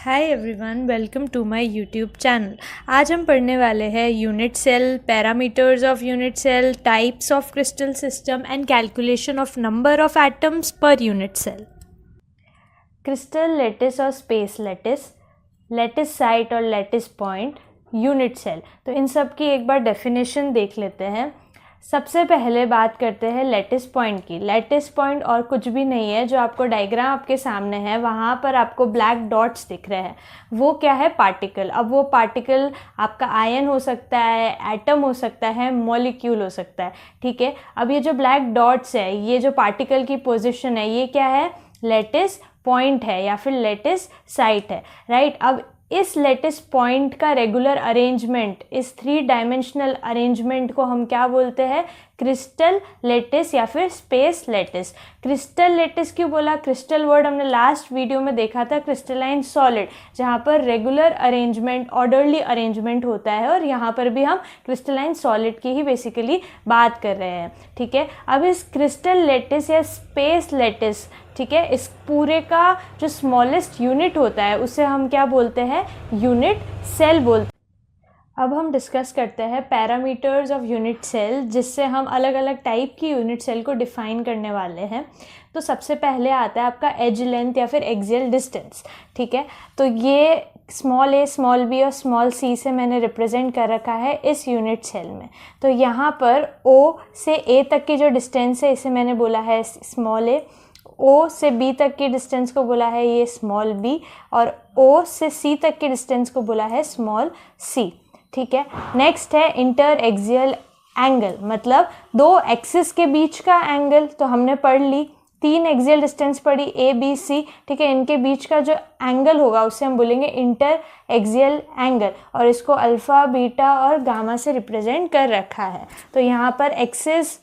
Hi everyone, welcome to my YouTube channel. आज हम पढ़ने वाले हैं unit cell, parameters of unit cell, types of crystal system and calculation of number of atoms per unit cell. Crystal lattice और space lattice, lattice site और lattice point, unit cell. तो इन सब की एक बार डेफिनेशन देख लेते हैं। सबसे पहले बात करते हैं लैटिस पॉइंट की। लैटिस पॉइंट और कुछ भी नहीं है, जो आपको डायग्राम आपके सामने है वहाँ पर आपको ब्लैक डॉट्स दिख रहे हैं, वो क्या है? पार्टिकल। अब वो पार्टिकल आपका आयन हो सकता है, एटम हो सकता है, मॉलिक्यूल हो सकता है, ठीक है। अब ये जो ब्लैक डॉट्स है, ये जो पार्टिकल की पोजिशन है, ये क्या है? लैटिस पॉइंट है या फिर लैटिस साइट है, राइट। अब इस लैटिस पॉइंट का रेगुलर अरेंजमेंट, इस 3 डायमेंशनल अरेंजमेंट को हम क्या बोलते हैं? क्रिस्टल लैटिस या फिर स्पेस लैटिस। क्रिस्टल लैटिस क्यों बोला? क्रिस्टल वर्ड हमने लास्ट वीडियो में देखा था, क्रिस्टलाइन सॉलिड, जहाँ पर रेगुलर अरेंजमेंट, ऑर्डरली अरेंजमेंट होता है, और यहाँ पर भी हम क्रिस्टलाइन सॉलिड की ही बेसिकली बात कर रहे हैं, ठीक है। अब इस क्रिस्टल लैटिस या स्पेस लैटिस, ठीक है, इस पूरे का जो स्मॉलेस्ट यूनिट होता है उसे हम क्या बोलते हैं? यूनिट सेल बोलते हैं। अब हम डिस्कस करते हैं पैरामीटर्स ऑफ यूनिट सेल, जिससे हम अलग अलग टाइप की यूनिट सेल को डिफाइन करने वाले हैं। तो सबसे पहले आता है आपका एज लेंथ या फिर एक्सियल डिस्टेंस, ठीक है। तो ये स्मॉल ए, स्मॉल बी और स्मॉल सी से मैंने रिप्रेजेंट कर रखा है इस यूनिट सेल में। तो यहाँ पर ओ से ए तक की जो डिस्टेंस है, इसे मैंने बोला है स्मॉल ए। ओ से बी तक की डिस्टेंस को बोला है ये स्मॉल बी, और ओ से सी तक की डिस्टेंस को बोला है स्मॉल सी, ठीक है। नेक्स्ट है इंटर एक्सियल एंगल, मतलब 2 एक्सिस के बीच का एंगल, तो हमने पढ़ ली। 3 एक्सियल डिस्टेंस पढ़ी, ए बी सी, ठीक है। इनके बीच का जो एंगल होगा उसे हम बोलेंगे इंटर एक्सियल एंगल, और इसको अल्फा, बीटा और गामा से रिप्रेजेंट कर रखा है। तो यहाँ पर एक्सिस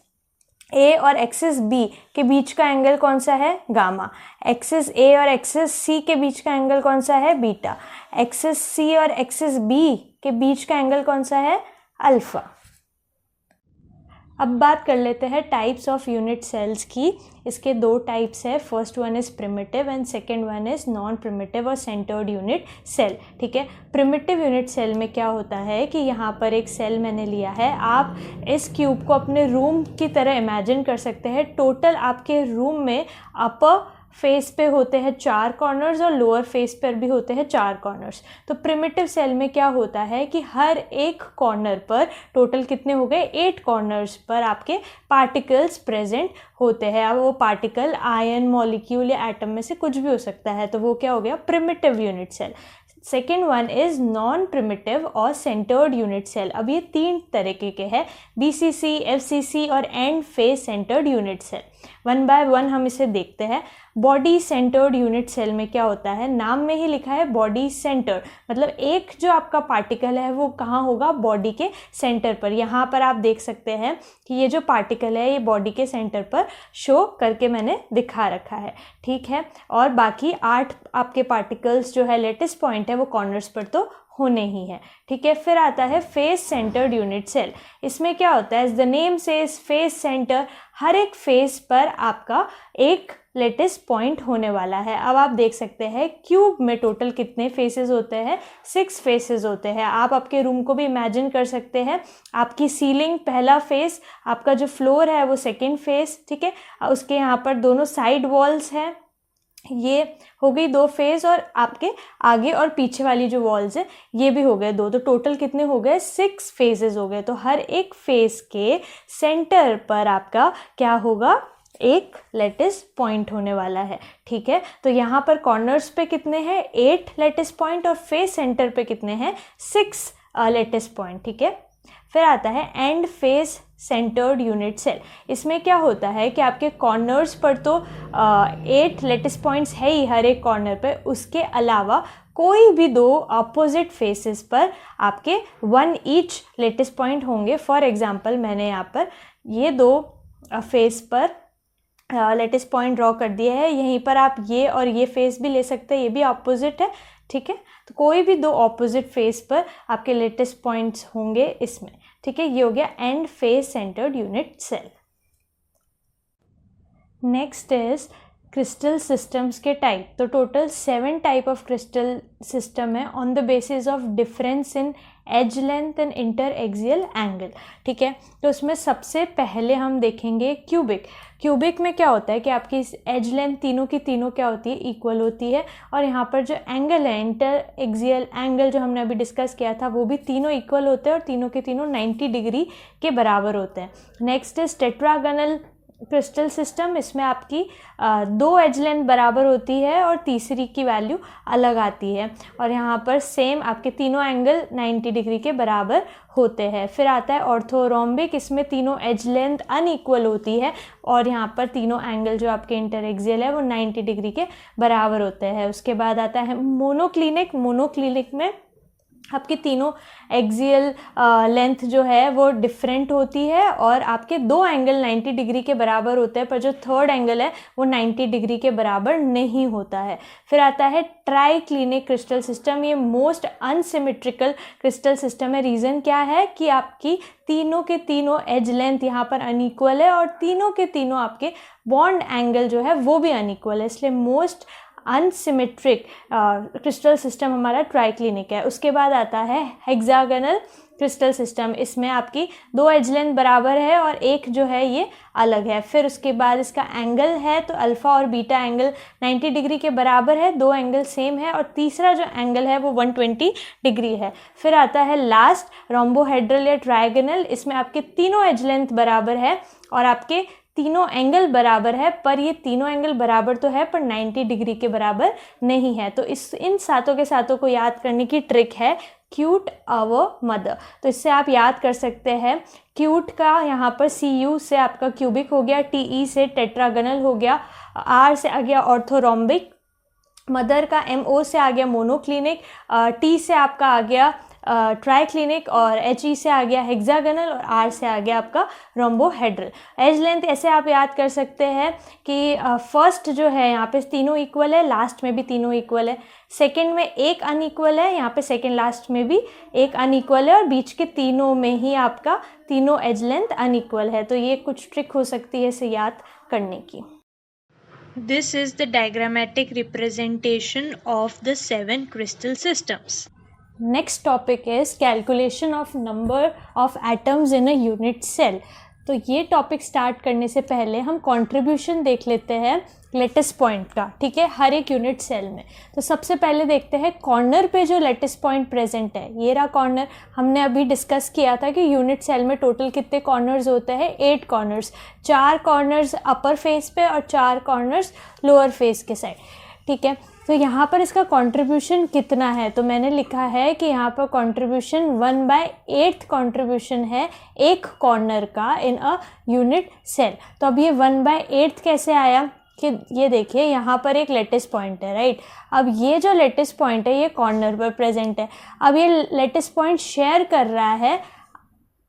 ए और एक्सिस बी के बीच का एंगल कौन सा है? गामा। एक्सिस ए और एक्सिस सी के बीच का एंगल कौन सा है? बीटा। एक्सिस सी और एक्सिस बी के बीच का एंगल कौन सा है? अल्फा। अब बात कर लेते हैं टाइप्स ऑफ यूनिट सेल्स की। इसके 2 टाइप्स है, first one is primitive and second one is non primitive और सेंटर्ड यूनिट सेल, ठीक है। प्रिमिटिव यूनिट सेल में क्या होता है कि यहाँ पर एक सेल मैंने लिया है, आप इस क्यूब को अपने रूम की तरह इमेजिन कर सकते हैं। टोटल आपके रूम में अपर फेस पे होते हैं 4 कॉर्नर्स और लोअर फेस पर भी होते हैं 4 कॉर्नर्स। तो प्रिमिटिव सेल में क्या होता है कि हर एक कॉर्नर पर टोटल कितने हो गए? 8 कॉर्नर्स पर आपके पार्टिकल्स प्रेजेंट होते हैं। अब वो पार्टिकल आयन, मॉलिक्यूल या एटम में से कुछ भी हो सकता है, तो वो क्या हो गया? Primitive unit cell. Second one is non primitive और सेंटर्ड यूनिट सेल। अब ये 3 तरीके के हैं, BCC, FCC और end face centred unit cell. One by one हम इसे देखते हैं। बॉडी सेंटर्ड यूनिट सेल में क्या होता है? नाम में ही लिखा है बॉडी सेंटर, मतलब एक जो आपका पार्टिकल है वो कहाँ होगा? बॉडी के सेंटर पर। यहाँ पर आप देख सकते हैं कि ये जो पार्टिकल है ये बॉडी के सेंटर पर शो करके मैंने दिखा रखा है, ठीक है। और बाकी 8 आपके पार्टिकल्स जो है लैटिस पॉइंट है वो कॉर्नर्स पर तो होने ही है, ठीक है। फिर आता है फेस सेंटर्ड यूनिट सेल। इसमें क्या होता है? As the name says face centre, हर एक फेस पर आपका एक लैटिस पॉइंट होने वाला है। अब आप देख सकते हैं क्यूब में टोटल कितने फेसेस होते हैं? 6 फेसेस होते हैं। आप आपके रूम को भी इमेजिन कर सकते हैं, आपकी सीलिंग पहला फेस, आपका जो फ्लोर है वो सेकेंड फेस, ठीक है। उसके यहाँ पर दोनों साइड वॉल्स हैं, ये हो गई 2 फेस, और आपके आगे और पीछे वाली जो वॉल्स है ये भी हो गए 2। तो टोटल कितने हो गए? 6 फेसेस हो गए। तो हर एक फेस के सेंटर पर आपका क्या होगा? एक लैटिस पॉइंट होने वाला है, ठीक है। तो यहाँ पर कॉर्नर्स पे कितने हैं? 8 लैटिस पॉइंट, और फेस सेंटर पे कितने हैं? 6 लैटिस पॉइंट, ठीक है। फिर आता है end face centred unit cell. इसमें क्या होता है कि आपके कॉर्नर्स पर तो 8 लैटिस पॉइंट्स है ही हर एक कॉर्नर पे, उसके अलावा कोई भी 2 अपोजिट फेसेस पर आपके 1 ईच लैटिस पॉइंट होंगे। फॉर एग्जांपल मैंने यहाँ पर ये 2 फेस पर लैटिस पॉइंट ड्रॉ कर दिया है। यहीं पर आप ये और ये फेस भी ले सकते हैं, ये भी अपोजिट है, ठीक है। तो कोई भी 2 अपोजिट फेस पर आपके लैटिस पॉइंट्स होंगे इसमें, ठीक है। ये हो गया and face centred unit cell. Next is crystal systems के टाइप, तो total 7 type of crystal system है on the basis of difference in edge length and interaxial angle. ठीक है, तो उसमें सबसे पहले हम देखेंगे क्यूबिक। क्यूबिक में क्या होता है कि आपकी एज लेंथ तीनों की तीनों क्या होती है, इक्वल होती है, और यहाँ पर जो एंगल है इंटर एक्सियल एंगल जो हमने अभी डिस्कस किया था वो भी तीनों इक्वल होते हैं और तीनों के तीनों 90 डिग्री के बराबर होते हैं। Next is tetragonal crystal system. इसमें आपकी 2 एज लेंथ बराबर होती है और तीसरी की वैल्यू अलग आती है, और यहाँ पर सेम आपके तीनों एंगल 90 डिग्री के बराबर होते हैं। फिर आता है ऑर्थोरोम्बिक। इसमें तीनों एज लेंथ अनइक्वल होती है और यहाँ पर तीनों एंगल जो आपके इंटरएक्सियल है वो 90 डिग्री के बराबर होते हैं। उसके बाद आता है मोनोक्लिनिक। मोनोक्लिनिक में आपकी तीनों एक्सियल लेंथ जो है वो डिफरेंट होती है और आपके 2 एंगल 90 डिग्री के बराबर होते हैं, पर जो थर्ड एंगल है वो 90 डिग्री के बराबर नहीं होता है। फिर आता है ट्राइक्लिनिक क्रिस्टल सिस्टम। ये मोस्ट अनसिमेट्रिकल क्रिस्टल सिस्टम है। रीज़न क्या है कि आपकी तीनों के तीनों एज लेंथ यहाँ पर अनइक्वल है और तीनों के तीनों आपके बॉन्ड एंगल जो है वो भी अनइक्वल है, इसलिए मोस्ट अनसिमेट्रिक क्रिस्टल सिस्टम हमारा ट्राइक्लिनिक है। उसके बाद आता है हेक्सागोनल क्रिस्टल सिस्टम। इसमें आपकी 2 एज लेंथ बराबर है और एक जो है ये अलग है। फिर उसके बाद इसका एंगल है तो अल्फ़ा और बीटा एंगल 90 डिग्री के बराबर है, 2 एंगल सेम है, और तीसरा जो एंगल है वो 120 डिग्री है। फिर आता है लास्ट रोम्बोहेड्रल या ट्रायगोनल। इसमें आपके तीनों एज लेंथ बराबर है और आपके तीनों एंगल बराबर है, पर ये तीनों एंगल बराबर तो है पर 90 डिग्री के बराबर नहीं है। तो इन सातों के सातों को याद करने की ट्रिक है क्यूट आवर मदर। तो इससे आप याद कर सकते हैं क्यूट का यहाँ पर CU से आपका क्यूबिक हो गया, TE से टेट्रागोनल हो गया, R से आ गया ऑर्थोरोम्बिक, मदर का MO से आ गया मोनोक्लिनिक, T से आपका आ गया ट्राइक्लिनिक, और HE से आ गया हेक्सागोनल, और R से आ गया आपका रोम्बोहेड्रल। एज लेंथ ऐसे आप याद कर सकते हैं कि फर्स्ट जो है यहाँ पे तीनों इक्वल है, लास्ट में भी तीनों इक्वल है, सेकंड में एक अनइक्वल है, यहाँ पे सेकंड लास्ट में भी एक अनइक्वल है, और बीच के तीनों में ही आपका तीनों एज लेंथ अनइक्वल है। तो ये कुछ ट्रिक हो सकती है इसे याद करने की। This is the diagrammatic representation of the 7 crystal systems. Next topic is calculation of number of atoms in a unit cell. तो ये टॉपिक स्टार्ट करने से पहले हम कंट्रीब्यूशन देख लेते हैं लेटिस पॉइंट का, ठीक है, हर एक यूनिट सेल में। तो सबसे पहले देखते हैं कॉर्नर पे जो लेटिस पॉइंट प्रेजेंट है। ये रहा कॉर्नर। हमने अभी डिस्कस किया था कि यूनिट सेल में टोटल कितने कॉर्नर्स होते हैं, 8 कॉर्नर्स, 4 कॉर्नर्स अपर फेस पे और 4 कॉर्नर्स लोअर फेस के साइड, ठीक है। तो यहाँ पर इसका कंट्रीब्यूशन कितना है, तो मैंने लिखा है कि यहाँ पर कंट्रीब्यूशन 1/8 कंट्रीब्यूशन है एक कॉर्नर का इन अ यूनिट सेल। तो अब ये 1/8 कैसे आया कि ये देखिए यहाँ पर एक लेटिस पॉइंट है, राइट। अब ये जो लेटिस पॉइंट है ये कॉर्नर पर प्रेजेंट है। अब ये लेटिस पॉइंट शेयर कर रहा है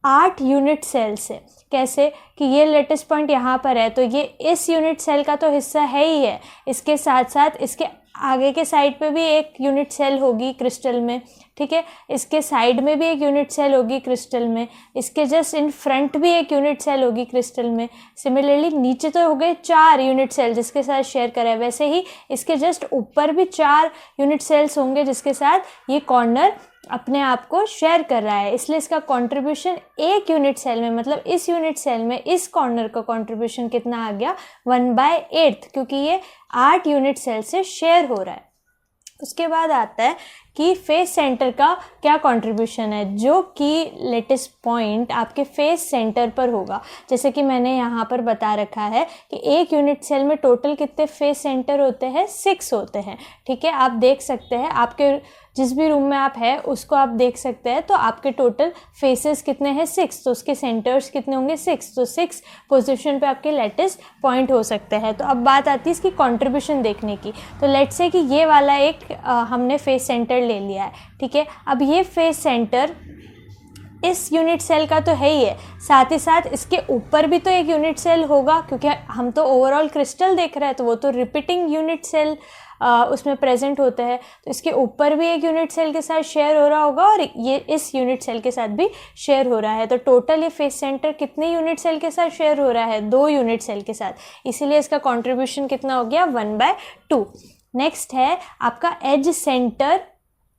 8 यूनिट सेल से। कैसे कि ये लेटिस पॉइंट यहाँ पर है तो ये इस यूनिट सेल का तो हिस्सा है ही है, इसके साथ साथ इसके आगे के साइड पे भी एक यूनिट सेल होगी क्रिस्टल में, ठीक है, इसके साइड में भी एक यूनिट सेल होगी क्रिस्टल में, इसके जस्ट इन फ्रंट भी एक यूनिट सेल होगी क्रिस्टल में। सिमिलरली नीचे तो हो गए 4 यूनिट सेल जिसके साथ शेयर करें, वैसे ही इसके जस्ट ऊपर भी 4 यूनिट सेल्स होंगे जिसके साथ ये कॉर्नर अपने आप को शेयर कर रहा है। इसलिए इसका कंट्रीब्यूशन एक यूनिट सेल में, मतलब इस यूनिट सेल में इस कॉर्नर का कंट्रीब्यूशन कितना आ गया 1/8, क्योंकि ये 8 यूनिट सेल से शेयर हो रहा है। उसके बाद आता है कि फेस सेंटर का क्या कंट्रीब्यूशन है, जो कि लेटिस पॉइंट आपके फेस सेंटर पर होगा। जैसे कि मैंने यहाँ पर बता रखा है कि एक यूनिट सेल में टोटल कितने फेस सेंटर होते हैं, 6 होते हैं, ठीक है। आप देख सकते हैं आपके जिस भी रूम में आप हैं उसको आप देख सकते हैं, तो आपके टोटल फेसेस कितने हैं 6, तो उसके सेंटर्स कितने होंगे 6, तो 6 पोजीशन पे आपके लेटिस पॉइंट हो सकते हैं। तो अब बात आती है इसकी कंट्रीब्यूशन देखने की। तो लेट्स से कि ये वाला एक हमने फेस सेंटर ले लिया है, ठीक है। अब ये फेस सेंटर इस यूनिट सेल का तो है ही है, साथ ही साथ इसके ऊपर भी तो एक यूनिट सेल होगा, क्योंकि हम तो ओवरऑल क्रिस्टल देख रहे हैं, तो वो तो रिपीटिंग यूनिट सेल उसमें प्रेजेंट होते हैं, तो इसके ऊपर भी एक यूनिट सेल के साथ शेयर हो रहा होगा और ये इस यूनिट सेल के साथ भी शेयर हो रहा है। तो टोटल ये फेस सेंटर कितने यूनिट सेल के साथ शेयर हो रहा है? 2 यूनिट सेल के साथ, इसीलिए इसका कॉन्ट्रीब्यूशन कितना हो गया? 1/2। नेक्स्ट है आपका एज सेंटर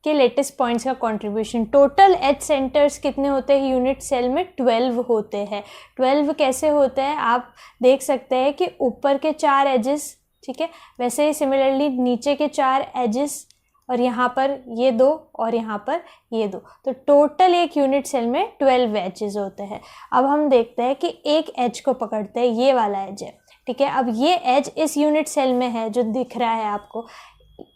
के लेटेस्ट पॉइंट्स का कंट्रीब्यूशन। टोटल एज सेंटर्स कितने होते हैं यूनिट सेल में? 12 होते हैं। 12 कैसे होते हैं आप देख सकते हैं कि ऊपर के 4 एजेस, ठीक है, वैसे ही सिमिलरली नीचे के 4 एजेस और यहाँ पर ये 2 और यहाँ पर ये 2, तो टोटल एक यूनिट सेल में 12 एजेस होते हैं। अब हम देखते हैं कि एक एज को पकड़ते हैं, ये वाला एज है, ठीक है। अब ये एज इस यूनिट सेल में है जो दिख रहा है आपको,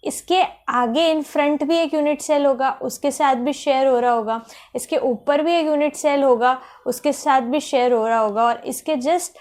इसके आगे इन फ्रंट भी एक यूनिट सेल होगा, उसके साथ भी शेयर हो रहा होगा, इसके ऊपर भी एक यूनिट सेल होगा, उसके साथ भी शेयर हो रहा होगा, और इसके जस्ट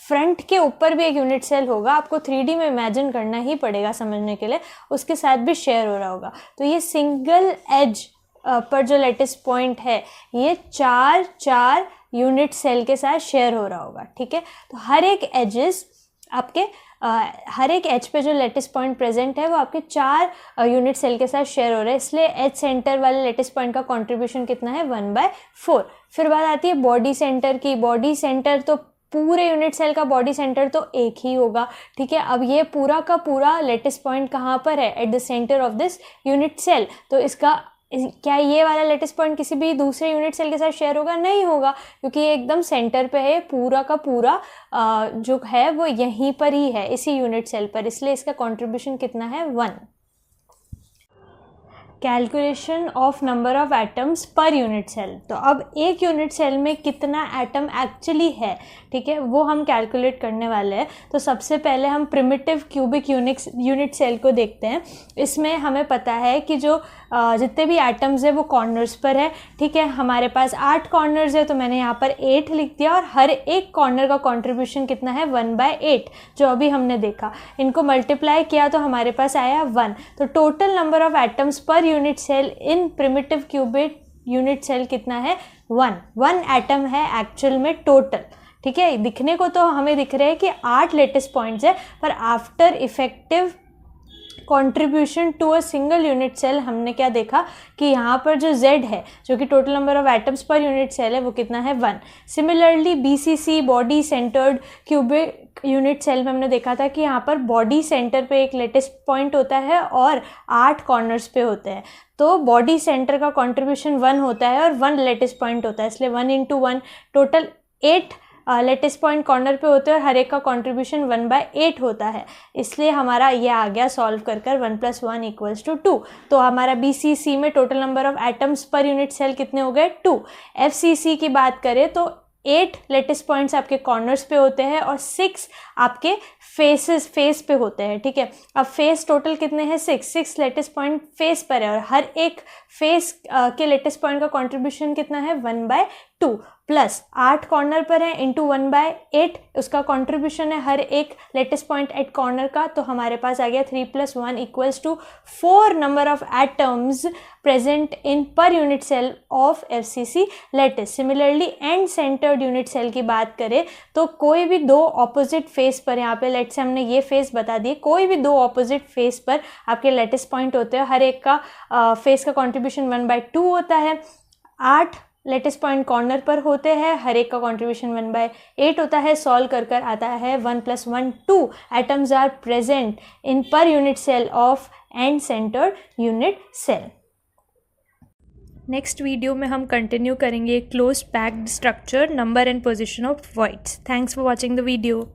फ्रंट के ऊपर भी एक यूनिट सेल होगा, आपको 3D में इमेजिन करना ही पड़ेगा समझने के लिए, उसके साथ भी शेयर हो रहा होगा। तो ये सिंगल एज पर जो लेटेस्ट पॉइंट है ये 4 यूनिट सेल के साथ शेयर हो रहा होगा, ठीक है। तो हर एक एजेस आपके हर एक एज पे जो लेटेस्ट पॉइंट प्रेजेंट है वो आपके 4 यूनिट सेल के साथ शेयर हो रहे हैं, इसलिए एज सेंटर वाले लेटेस्ट पॉइंट का कंट्रीब्यूशन कितना है? 1/4। फिर बात आती है बॉडी सेंटर की। बॉडी सेंटर तो पूरे यूनिट सेल का बॉडी सेंटर तो एक ही होगा, ठीक है। अब ये पूरा का पूरा लेटेस्ट पॉइंट कहाँ पर है? At the centre of this unit cell. तो इसका क्या ये वाला लेटेस्ट पॉइंट किसी भी दूसरे यूनिट सेल के साथ शेयर होगा? नहीं होगा, क्योंकि ये एकदम सेंटर पे है, पूरा का पूरा जो है वो यहीं पर ही है, इसी यूनिट सेल पर, इसलिए इसका कंट्रीब्यूशन कितना है? 1। Calculation of number of atoms per unit cell. तो अब एक यूनिट सेल में कितना एटम एक्चुअली है, ठीक है, वो हम कैलकुलेट करने वाले हैं। तो सबसे पहले हम प्रिमिटिव क्यूबिक यूनिट सेल को देखते हैं। इसमें हमें पता है कि जो जितने भी एटम्स है वो कॉर्नर्स पर है, ठीक है। हमारे पास 8 कॉर्नर्स है, तो मैंने यहाँ पर 8 लिख दिया, और हर एक कॉर्नर का कंट्रीब्यूशन कितना है? 1/8, जो अभी हमने देखा। इनको मल्टीप्लाई किया तो हमारे पास आया 1। तो total number of atoms per unit cell in primitive cubic unit cell कितना है? 1 एटम है एक्चुअल में टोटल, ठीक है। दिखने को तो हमें दिख रहे हैं कि 8 लेटेस्ट पॉइंट्स है, पर after effective contribution to a single unit cell हमने क्या देखा कि यहाँ पर जो Z है, जो कि total number of atoms per unit cell है, वो कितना है? 1। Similarly BCC body centred cubic unit cell में हमने देखा था कि यहाँ पर बॉडी सेंटर पे एक लेटेस्ट पॉइंट होता है और 8 कॉर्नर्स पे होते हैं। तो बॉडी सेंटर का कंट्रीब्यूशन 1 होता है और 1 लेटेस्ट पॉइंट होता है, इसलिए 1 × 1 टोटल 8 लेटेस्ट पॉइंट कॉर्नर पे होते हैं और हर एक का कंट्रीब्यूशन 1/8 होता है, इसलिए हमारा ये आ गया सॉल्व कर 1 + 1 = 2। तो हमारा BCC में total number of atoms per unit cell कितने हो गए? 2। FCC की बात करें तो 8 लेटेस्ट पॉइंट्स आपके कॉर्नर्स पे होते हैं और 6 आपके फेस पे होते हैं, ठीक है। अब फेस टोटल कितने हैं? 6 लेटेस्ट पॉइंट फेस पर है, और हर एक फेस के लेटेस्ट पॉइंट का कंट्रीब्यूशन कितना है? 1/2 प्लस 8 कॉर्नर पर है इंटू 1/8 उसका कंट्रीब्यूशन है हर एक लेटेस्ट पॉइंट एट कॉर्नर का, तो हमारे पास आ गया 3 + 1 = 4 number of atoms present in per unit cell of FCC lattice. Similarly end centred unit cell की बात करें तो कोई भी 2 ऑपोजिट फेस पर, यहाँ पे लेट से हमने ये फेस बता दिए, कोई भी 2 ऑपोजिट फेस पर आपके लेटेस्ट पॉइंट होते हैं, हर एक का फेस का कंट्रीब्यूशन 1/2 होता है। 8 लेटेस्ट पॉइंट कॉर्नर पर होते हैं, हर एक का कंट्रीब्यूशन 1/8 होता है। सॉल्व कर आता है 1 + 1 2 atoms are present in per unit cell of end centred unit cell. Next video में हम कंटिन्यू करेंगे close packed structure, number and position of voids. Thanks for watching the video.